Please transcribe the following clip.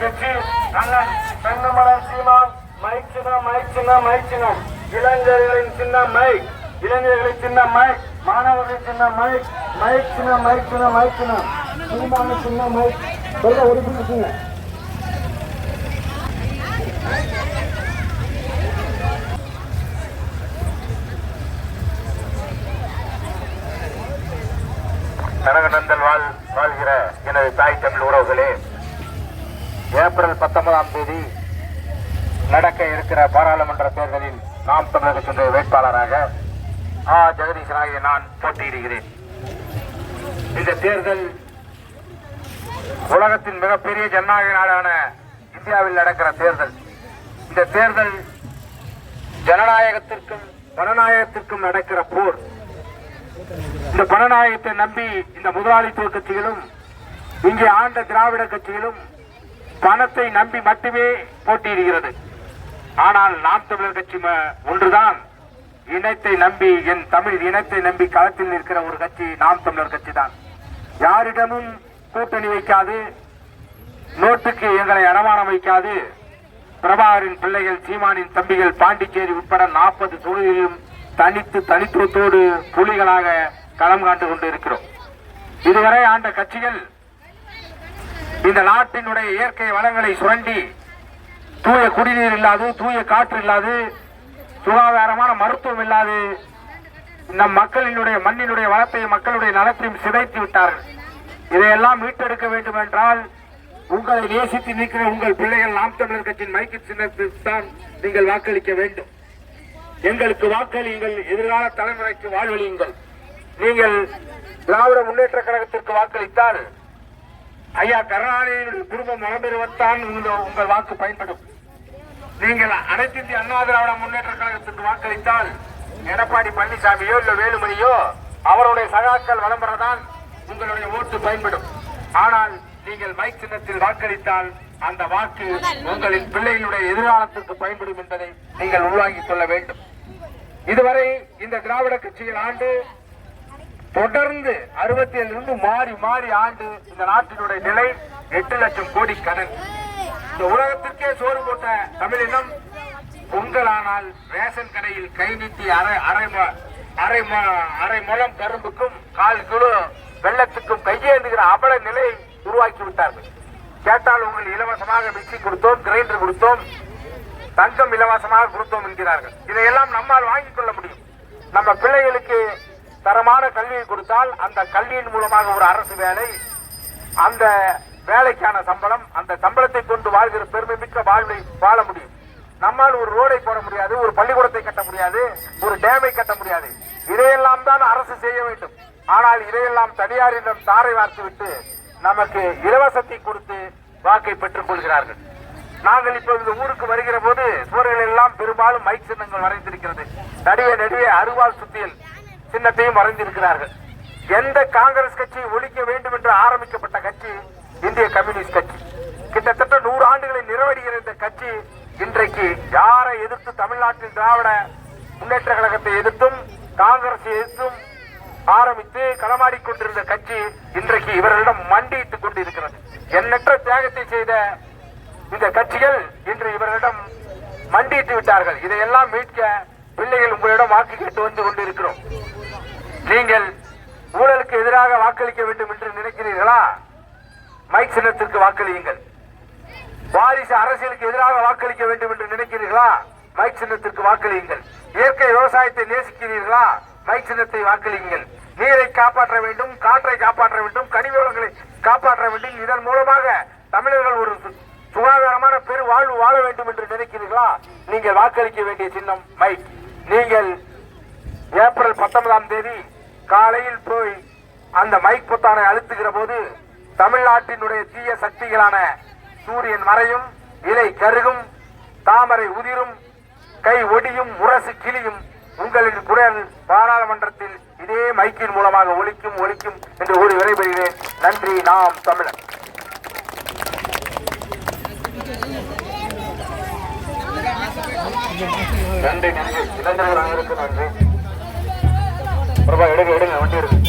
கட்சி அண்ணன் தென்னமலர் சீமான் மைக் சின்னம் மைக் சின்னம் மைக் சின்னம் இளைஞர்களின் சின்னம் மைக் இளைஞர்களின் சின்னம் மைக் மாணவர்களின் சின்னம் மைக் மைக் சின்னம் மைக் சின்னம் மைக் சின்னம் சீமான சின்னம் மைக் சொல்ல ஒரு பேசுங்க. கனகநந்தன் வாழ்கிற எனது தாய் தமிழ் உறவுகளே, ஏப்ரல் 19ஆம் தேதி நடக்க இருக்கிற பாராளுமன்ற தேர்தலில் நாம் தமிழக கட்சியின் வேட்பாளராக ஜெகதீசனாகிய நான் போட்டியிடுகிறேன். இந்த தேர்தல் உலகத்தின் மிகப்பெரிய ஜனநாயக நாடான இந்தியாவில் நடக்கிற தேர்தல். இந்த தேர்தல் ஜனநாயகத்திற்கும் பணநாயகத்திற்கும் நடக்கிற போர். இந்த பணநாயகத்தை நம்பி இந்த முதலாளித்துவ கட்சிகளும் இங்கே ஆண்ட திராவிட கட்சிகளும் பணத்தை நம்பி மட்டுமே போட்டியிடுகிறது. ஆனால் நாம் தமிழர் கட்சி ஒன்றுதான் இனத்தை நம்பி, என் தமிழ் இனத்தை நம்பி களத்தில் நிற்கிற ஒரு கட்சி நாம் தமிழர் கட்சி தான். யாரிடமும் கூட்டணி வைக்காது, நோட்டுக்கு எங்களை அடமானம் வைக்காது. பிரபாகரின் பிள்ளைகள், சீமானின் தம்பிகள் பாண்டிச்சேரி உட்பட 40 தொகுதிகளிலும் தனித்துவத்தோடு புலிகளாக களம் காண்டு கொண்டு இருக்கிறோம். இதுவரை ஆண்ட கட்சிகள் இந்த நாட்டினுடைய இயற்கை வளங்களை சுரண்டி தூய குடிநீர் இல்லாது, தூய காற்று இல்லாது, சுகாதாரமான மருத்துவம் இல்லாது நம் மக்களினுடைய மண்ணினுடைய வளத்தையும் மக்களுடைய நலத்தையும் சிதைத்து விட்டார்கள். இதையெல்லாம் மீட்டெடுக்க வேண்டும் என்றால் உங்களை நேசித்து நிற்கிற உங்கள் பிள்ளைகள் நாம் தமிழர் கட்சியின் மைக்கு சின்னத்தில் தான் நீங்கள் வாக்களிக்க வேண்டும். எங்களுக்கு வாக்களியுங்கள், எதிர்கால தலைமுறைக்கு வாழ்வழியுங்கள். நீங்கள் திராவிட முன்னேற்ற கழகத்திற்கு வாக்களித்தால் ஐயா கருணாநிதியின் குடும்பம் மரபெறுவத்தான் உங்கள் வாக்கு பயன்படும். நீங்கள் அனைத்து இந்திய அண்ணா திராவிட முன்னேற்ற கழகத்திற்கு வாக்களித்தால் எடப்பாடி பழனிசாமியோ இல்ல வேலுமணியோ அவருடைய சகாக்கள் வலம் பெறதான் உங்களுடைய ஓட்டு பயன்படும். ஆனால் நீங்கள் மைக் சின்னத்தில் வாக்களித்தால் அந்த வாக்கு உங்களின் பிள்ளைகளுடைய எதிர்காலத்திற்கு பயன்படும் என்பதை நீங்கள் உள்வாங்கிக் கொள்ள வேண்டும். இதுவரை இந்த திராவிட கட்சிகள் ஆண்டு தொடர்ந்து 67 மாறி மாறி ஆண்டு இந்த நாட்டினுடைய நிலை 8 லட்சம் கோடி கடன். இந்த உலகத்திற்கே சோறு போட்ட தமிழினம் பொங்கலானால் ரேஷன் கடையில் கை நீட்டி அரை முழம் கரும்புக்கும் 1/4 கிலோ வெள்ளத்துக்கும் கையேந்துகிற அவல நிலை உருவாக்கி விட்டார்கள். கேட்டால் உங்கள் இலவசமாக மிக்சி கொடுத்தோம், கிரைண்டர் கொடுத்தோம், தங்கம் இலவசமாக கொடுத்தோம் என்கிறார்கள். இதையெல்லாம் நம்மால் வாங்கிக் கொள்ள முடியும். நம்ம பிள்ளைகளுக்கு தரமான கல்வியை கொடுத்தால் அந்த கல்வியின் மூலமாக ஒரு அரசு வேலை, அந்த வேலைக்கான சம்பளம், அந்த சம்பளத்தை கொண்டு வாழ்கிற பெருமை மிக்க வாழ்வை வாழ முடியும். நம்மால் ஒரு ரோடை போட முடியாது, ஒரு பள்ளிக்கூடத்தை கட்ட முடியாது, ஒரு டேமை கட்ட முடியாது. இதையெல்லாம் தான் அரசு செய்ய வேண்டும். ஆனால் இதையெல்லாம் தனியாரிடம் தாரை வார்த்துவிட்டு நமக்கு இலவசத்தை கொடுத்து வாக்கை பெற்றுக் கொள்கிறார்கள். நாங்கள் இப்போது இந்த ஊருக்கு வருகிற போது சுவர்கள் எல்லாம் பெரும்பாலும் மைக் சின்னங்கள் வரைந்திருக்கிறது. நடுவே அருவாள் சுத்தியல் சின்னத்தையும் வரைந்திருக்கிறார்கள். எந்த காங்கிரஸ் கட்சியை ஒழிக்க வேண்டும் என்று ஆரம்பிக்கப்பட்ட கட்சி இந்திய கம்யூனிஸ்ட் கட்சி. கிட்டத்தட்ட 100 ஆண்டுகளை நிறைவடைகிற இந்த கட்சி இன்றைக்கு யாரை எதிர்த்து தமிழ்நாட்டில் திராவிட முன்னேற்ற கழகத்தை எதிர்த்தும் காங்கிரஸை எதிர்த்தும் ஆரம்பித்து களமாடிக் கொண்டிருந்த கட்சி இன்றைக்கு இவர்களிடம் மண்டியிட்டுக் கொண்டிருக்கிறது. எண்ணற்ற தியாகத்தை செய்த இந்த கட்சிகள் இன்று இவர்களிடம் மண்டியிட்டு விட்டார்கள். இதையெல்லாம் மீட்க பிள்ளைகள் உங்களிடம் வாக்கு கேட்டு வந்து கொண்டிருக்கிறோம். நீங்கள் ஊழலுக்கு எதிராக வாக்களிக்க வேண்டும் என்று நினைக்கிறீர்களா? மைக் சின்னத்திற்கு வாக்களியுங்கள். வாரிசு அரசியலுக்கு எதிராக வாக்களிக்க வேண்டும் என்று நினைக்கிறீர்களா? மைக் சின்னத்திற்கு வாக்களியுங்கள். இயற்கை விவசாயத்தை நேசிக்கிறீர்களா? மைக் சின்னத்தை வாக்களியுங்கள். நீரை காப்பாற்ற வேண்டும், காற்றை காப்பாற்ற வேண்டும், கனிம வளங்களை காப்பாற்ற வேண்டும். இதன் மூலமாக தமிழர்கள் ஒரு சுகாதாரமான பெரு வாழ்வு வாழ வேண்டும் என்று நினைக்கிறீர்களா? நீங்கள் வாக்களிக்க வேண்டிய சின்னம் மைக். நீங்கள் ஏப்ரல் 19ஆம் தேதி காலையில் போய் அந்த மைக் பொத்தானை அழுத்துகிற போது தமிழ்நாட்டினுடைய தீய சக்திகளான சூரியன் மறையும், இலை கருகும், தாமரை உதிரும், கை ஒடியும், முரசு கிளியும். உங்களின் குரல் பாராளுமன்றத்தில் இதே மைக்கின் மூலமாக ஒலிக்கும் என்று கூறி விடைபெறுகிறேன். நன்றி. நாம் தமிழர். நன்றி. இளைஞர்கள் அனைவருக்கும் நன்றி. பிரபா எடுங்க வண்டி இருக்கு.